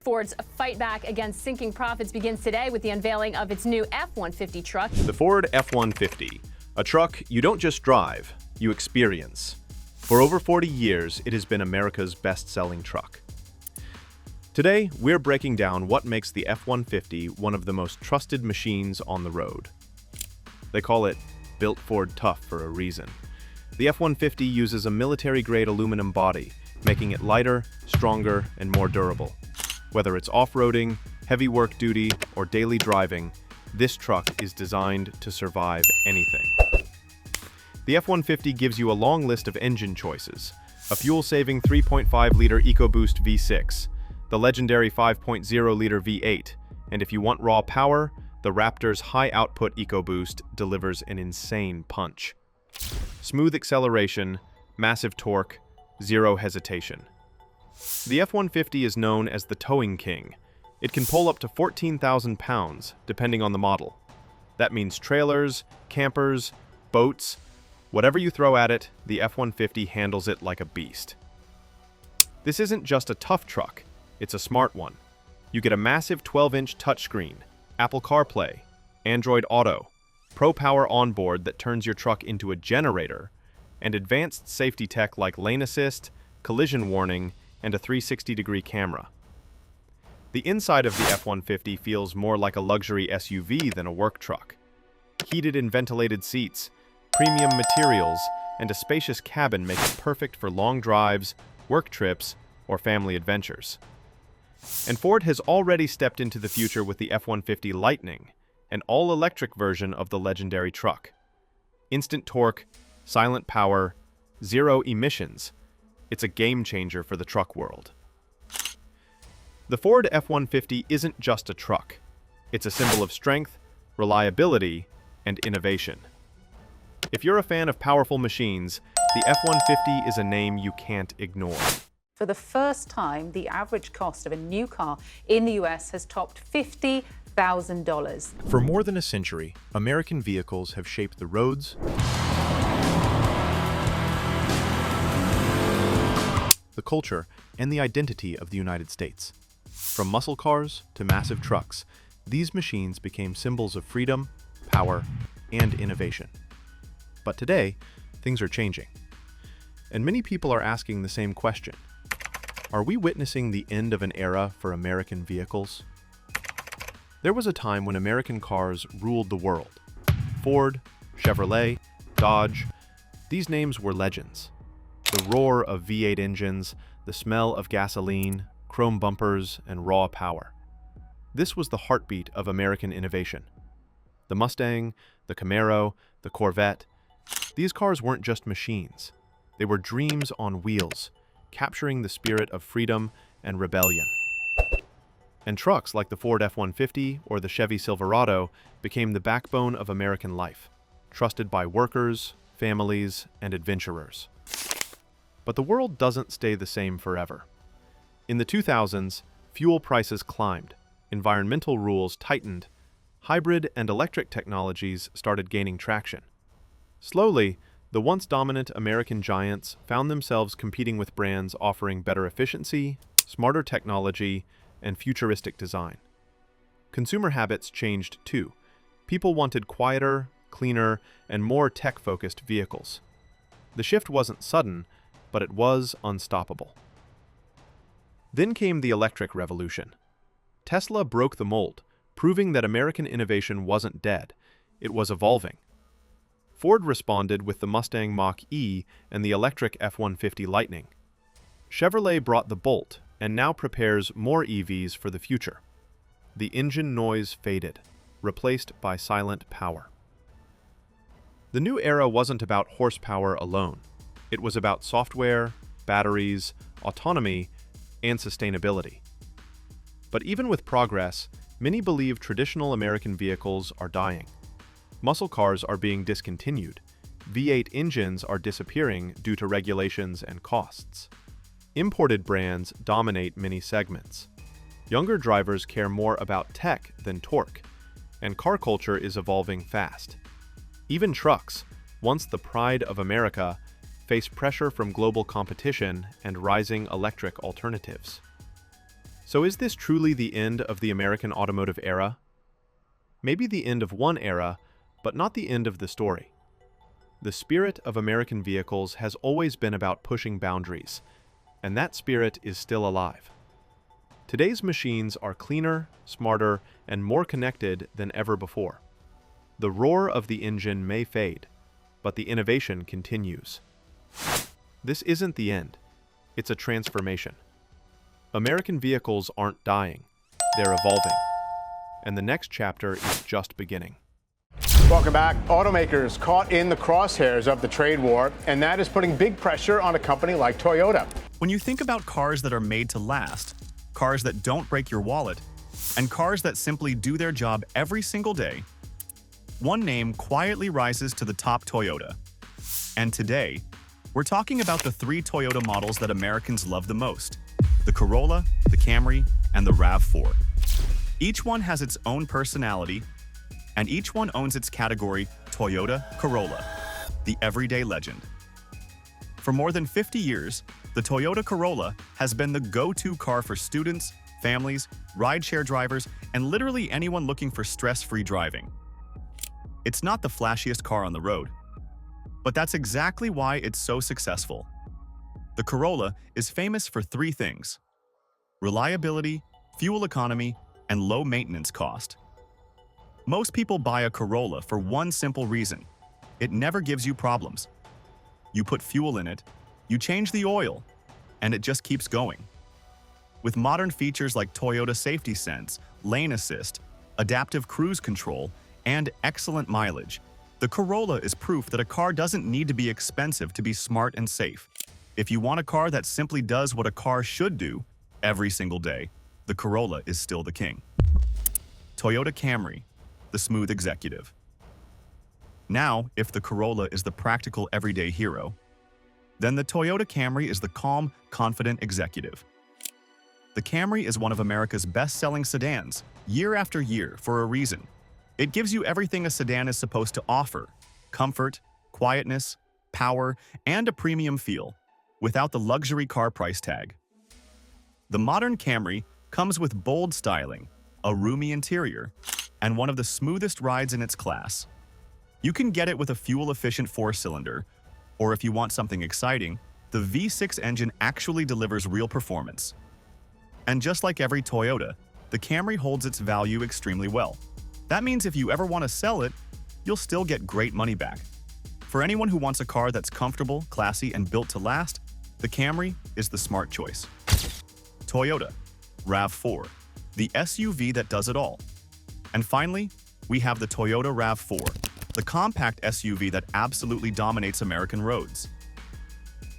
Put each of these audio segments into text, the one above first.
Ford's fight back against sinking profits begins today with the unveiling of its new F-150 truck. The Ford F-150, a truck you don't just drive, you experience. For over 40 years, it has been America's best-selling truck. Today, we're breaking down what makes the F-150 one of the most trusted machines on the road. They call it Built Ford Tough for a reason. The F-150 uses a military-grade aluminum body, making it lighter, stronger, and more durable. Whether it's off-roading, heavy work duty, or daily driving, this truck is designed to survive anything. The F-150 gives you a long list of engine choices: a fuel-saving 3.5-liter EcoBoost V6, the legendary 5.0-liter V8, and if you want raw power, the Raptor's high-output EcoBoost delivers an insane punch. Smooth acceleration, massive torque, zero hesitation. The F-150 is known as the towing king. It can pull up to 14,000 pounds, depending on the model. That means trailers, campers, boats, whatever you throw at it, the F-150 handles it like a beast. This isn't just a tough truck, it's a smart one. You get a massive 12-inch touchscreen, Apple CarPlay, Android Auto, Pro Power onboard that turns your truck into a generator, and advanced safety tech like lane assist, collision warning, and a 360-degree camera. The inside of the F-150 feels more like a luxury SUV than a work truck. Heated and ventilated seats, premium materials, and a spacious cabin make it perfect for long drives, work trips, or family adventures. And Ford has already stepped into the future with the F-150 Lightning, an all-electric version of the legendary truck. Instant torque, silent power, zero emissions. It's a game-changer for the truck world. The Ford F-150 isn't just a truck. It's a symbol of strength, reliability, and innovation. If you're a fan of powerful machines, the F-150 is a name you can't ignore. For the first time, the average cost of a new car in the US has topped $50,000. For more than a century, American vehicles have shaped the roads, the culture, and the identity of the United States. From muscle cars to massive trucks, these machines became symbols of freedom, power, and innovation. But today, things are changing. And many people are asking the same question. Are we witnessing the end of an era for American vehicles? There was a time when American cars ruled the world. Ford, Chevrolet, Dodge, these names were legends. The roar of V8 engines, the smell of gasoline, chrome bumpers, and raw power. This was the heartbeat of American innovation. The Mustang, the Camaro, the Corvette, these cars weren't just machines. They were dreams on wheels, capturing the spirit of freedom and rebellion. And trucks like the Ford F-150 or the Chevy Silverado became the backbone of American life, trusted by workers, families, and adventurers. But the world doesn't stay the same forever. In the 2000s, fuel prices climbed, environmental rules tightened, hybrid and electric technologies started gaining traction. Slowly, the once dominant American giants found themselves competing with brands offering better efficiency, smarter technology, and futuristic design. Consumer habits changed too. People wanted quieter, cleaner, and more tech-focused vehicles. The shift wasn't sudden, but it was unstoppable. Then came the electric revolution. Tesla broke the mold, proving that American innovation wasn't dead, it was evolving. Ford responded with the Mustang Mach-E and the electric F-150 Lightning. Chevrolet brought the Bolt and now prepares more EVs for the future. The engine noise faded, replaced by silent power. The new era wasn't about horsepower alone. It was about software, batteries, autonomy, and sustainability. But even with progress, many believe traditional American vehicles are dying. Muscle cars are being discontinued. V8 engines are disappearing due to regulations and costs. Imported brands dominate many segments. Younger drivers care more about tech than torque, and car culture is evolving fast. Even trucks, once the pride of America, face pressure from global competition and rising electric alternatives. So is this truly the end of the American automotive era? Maybe the end of one era, but not the end of the story. The spirit of American vehicles has always been about pushing boundaries, and that spirit is still alive. Today's machines are cleaner, smarter, and more connected than ever before. The roar of the engine may fade, but the innovation continues. This isn't the end. It's a transformation. American vehicles aren't dying. They're evolving. And the next chapter is just beginning. Welcome back. Automakers caught in the crosshairs of the trade war, and that is putting big pressure on a company like Toyota. When you think about cars that are made to last, cars that don't break your wallet, and cars that simply do their job every single day, one name quietly rises to the top: Toyota. And today, we're talking about the three Toyota models that Americans love the most: the Corolla, the Camry, and the RAV4. Each one has its own personality, and each one owns its category: Toyota Corolla, the everyday legend. For more than 50 years, the Toyota Corolla has been the go-to car for students, families, rideshare drivers, and literally anyone looking for stress-free driving. It's not the flashiest car on the road, but that's exactly why it's so successful. The Corolla is famous for three things: reliability, fuel economy, and low maintenance cost. Most people buy a Corolla for one simple reason: it never gives you problems. You put fuel in it, you change the oil, and it just keeps going. With modern features like Toyota Safety Sense, lane assist, adaptive cruise control, and excellent mileage, the Corolla is proof that a car doesn't need to be expensive to be smart and safe. If you want a car that simply does what a car should do every single day, the Corolla is still the king. Toyota Camry, the smooth executive. Now, if the Corolla is the practical everyday hero, then the Toyota Camry is the calm, confident executive. The Camry is one of America's best-selling sedans, year after year, for a reason. It gives you everything a sedan is supposed to offer: comfort, quietness, power, and a premium feel, without the luxury car price tag. The modern Camry comes with bold styling, a roomy interior, and one of the smoothest rides in its class. You can get it with a fuel-efficient 4-cylinder, or if you want something exciting, the V6 engine actually delivers real performance. And just like every Toyota, the Camry holds its value extremely well. That means if you ever want to sell it, you'll still get great money back. For anyone who wants a car that's comfortable, classy, and built to last, the Camry is the smart choice. Toyota RAV4, the SUV that does it all. And finally, we have the Toyota RAV4, the compact SUV that absolutely dominates American roads.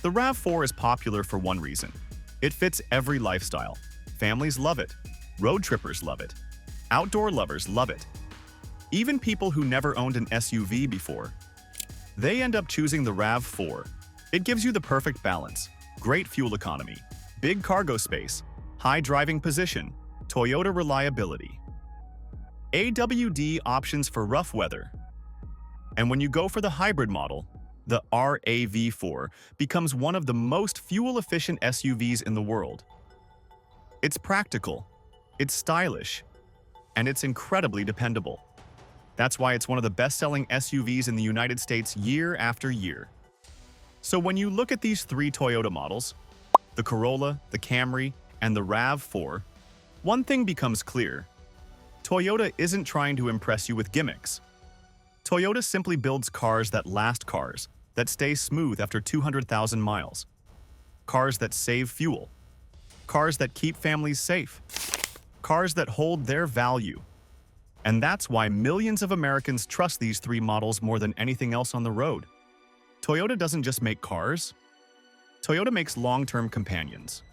The RAV4 is popular for one reason: it fits every lifestyle. Families love it, road trippers love it, outdoor lovers love it. Even people who never owned an SUV before, they end up choosing the RAV4. It gives you the perfect balance: great fuel economy, big cargo space, high driving position, Toyota reliability. AWD options for rough weather. And when you go for the hybrid model, the RAV4 becomes one of the most fuel-efficient SUVs in the world. It's practical, it's stylish, and it's incredibly dependable. That's why it's one of the best-selling SUVs in the United States year after year. So when you look at these three Toyota models, the Corolla, the Camry, and the RAV4, one thing becomes clear: Toyota isn't trying to impress you with gimmicks. Toyota simply builds cars that last, cars that stay smooth after 200,000 miles, cars that save fuel, cars that keep families safe, cars that hold their value. And that's why millions of Americans trust these three models more than anything else on the road. Toyota doesn't just make cars. Toyota makes long-term companions.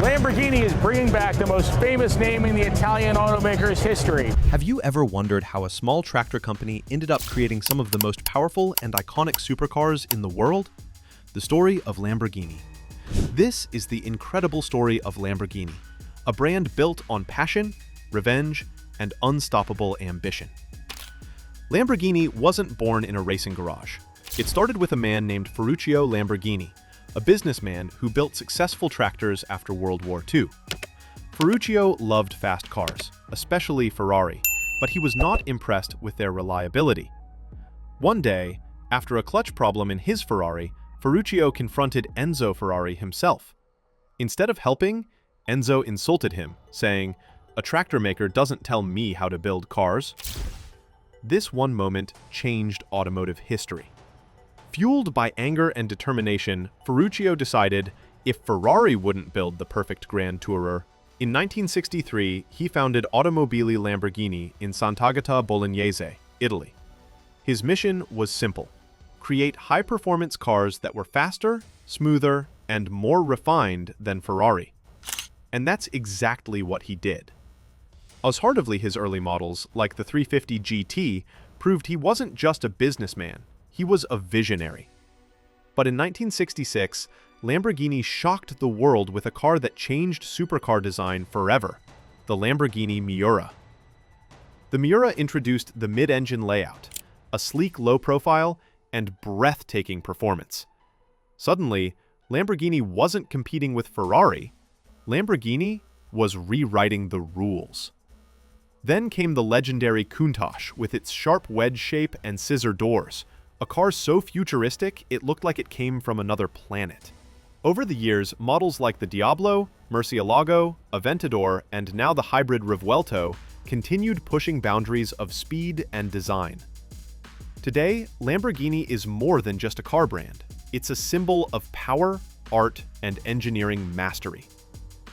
Lamborghini is bringing back the most famous name in the Italian automaker's history. Have you ever wondered how a small tractor company ended up creating some of the most powerful and iconic supercars in the world? The story of Lamborghini. This is the incredible story of Lamborghini, a brand built on passion, revenge, and unstoppable ambition. Lamborghini wasn't born in a racing garage. It started with a man named Ferruccio Lamborghini, a businessman who built successful tractors after World War II. Ferruccio loved fast cars, especially Ferrari, but he was not impressed with their reliability. One day, after a clutch problem in his Ferrari, Ferruccio confronted Enzo Ferrari himself. Instead of helping, Enzo insulted him, saying, "A tractor maker doesn't tell me how to build cars." This one moment changed automotive history. Fueled by anger and determination, Ferruccio decided if Ferrari wouldn't build the perfect Grand Tourer, in 1963 he founded Automobili Lamborghini in Sant'Agata Bolognese, Italy. His mission was simple: create high-performance cars that were faster, smoother, and more refined than Ferrari. And that's exactly what he did. Hardly his early models, like the 350 GT, proved he wasn't just a businessman, he was a visionary. But in 1966, Lamborghini shocked the world with a car that changed supercar design forever, the Lamborghini Miura. The Miura introduced the mid-engine layout, a sleek low profile, and breathtaking performance. Suddenly, Lamborghini wasn't competing with Ferrari. Lamborghini was rewriting the rules. Then came the legendary Countach with its sharp wedge shape and scissor doors, a car so futuristic it looked like it came from another planet. Over the years, models like the Diablo, Murcielago, Aventador, and now the hybrid Revuelto continued pushing boundaries of speed and design. Today, Lamborghini is more than just a car brand. It's a symbol of power, art, and engineering mastery.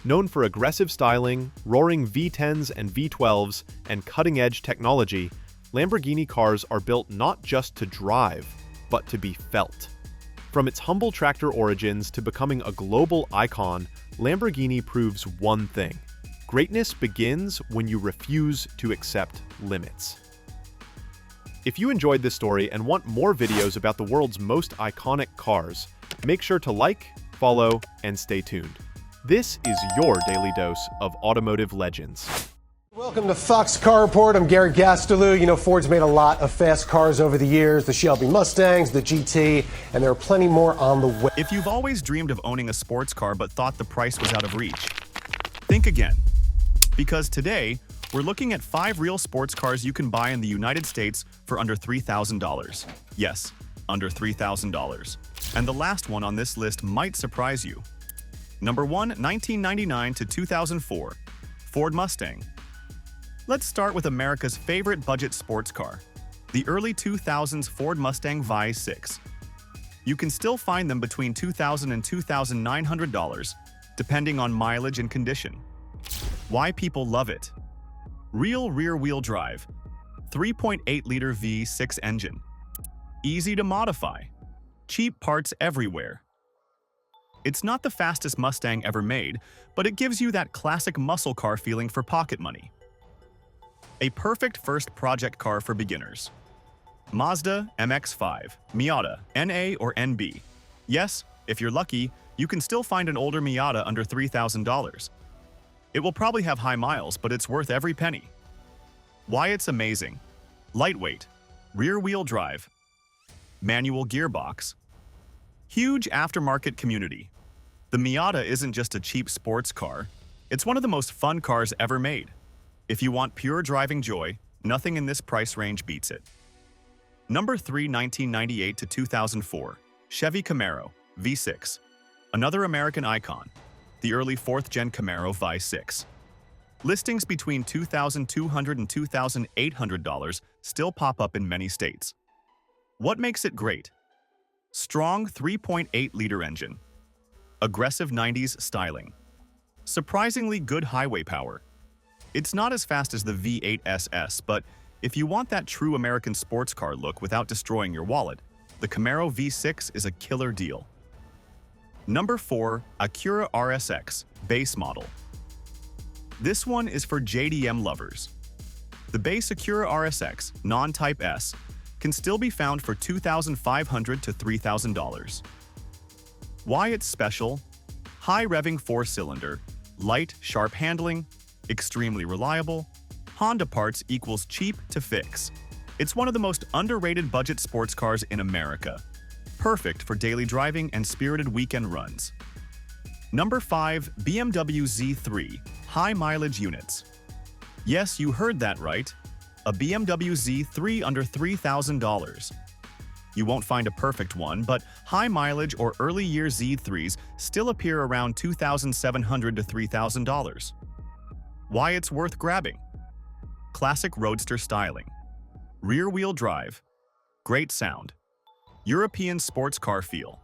Known for aggressive styling, roaring V10s and V12s, and cutting-edge technology, Lamborghini cars are built not just to drive, but to be felt. From its humble tractor origins to becoming a global icon, Lamborghini proves one thing: greatness begins when you refuse to accept limits. If you enjoyed this story and want more videos about the world's most iconic cars, make sure to like, follow, and stay tuned. This is your daily dose of automotive legends. Welcome to Fox Car Report. I'm Gary Gastelou. You know, Ford's made a lot of fast cars over the years, the Shelby Mustangs, the GT, and there are plenty more on the way. If you've always dreamed of owning a sports car but thought the price was out of reach, think again. Because today, we're looking at 5 real sports cars you can buy in the United States for under $3,000. Yes, under $3,000. And the last one on this list might surprise you. Number 1, 1999 to 2004, Ford Mustang. Let's start with America's favorite budget sports car, the early 2000s Ford Mustang Vi6. You can still find them between $2,000 and $2,900, depending on mileage and condition. Why people love it? Real rear-wheel drive, 3.8-liter V6 engine. Easy to modify. Cheap parts everywhere. It's not the fastest Mustang ever made, but it gives you that classic muscle car feeling for pocket money. A perfect first project car for beginners. Mazda MX-5, Miata, NA or NB. Yes, if you're lucky, you can still find an older Miata under $3,000. It will probably have high miles, but it's worth every penny. Why it's amazing. Lightweight, rear-wheel drive, manual gearbox. Huge aftermarket community. The Miata isn't just a cheap sports car, it's one of the most fun cars ever made. If you want pure driving joy, nothing in this price range beats it. Number 3, 1998 to 2004, Chevy Camaro, V6. Another American icon, the early 4th-gen Camaro Vi6. Listings between $2,200 and $2,800 still pop up in many states. What makes it great? Strong 3.8-liter engine. Aggressive 90s styling. Surprisingly good highway power. It's not as fast as the V8 SS, but if you want that true American sports car look without destroying your wallet, the Camaro V6 is a killer deal. Number 4, Acura RSX, base model. This one is for JDM lovers. The base Acura RSX, non-Type S, can still be found for $2,500 to $3,000. Why it's special? High revving 4-cylinder, light, sharp handling, extremely reliable, Honda parts equals cheap to fix. It's one of the most underrated budget sports cars in America. Perfect for daily driving and spirited weekend runs. Number 5. BMW Z3 High Mileage Units. Yes, you heard that right. A BMW Z3 under $3,000. You won't find a perfect one, but high mileage or early year Z3s still appear around $2,700 to $3,000. Why it's worth grabbing? Classic roadster styling. Rear-wheel drive. Great sound. European sports car feel.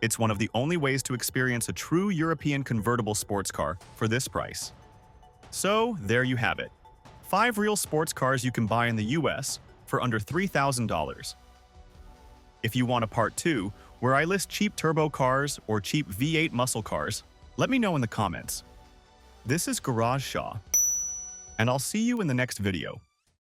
It's one of the only ways to experience a true European convertible sports car for this price. So, there you have it. 5 real sports cars you can buy in the US for under $3,000. If you want a part 2, where I list cheap turbo cars or cheap V8 muscle cars, let me know in the comments. This is Garage Shaw, and I'll see you in the next video.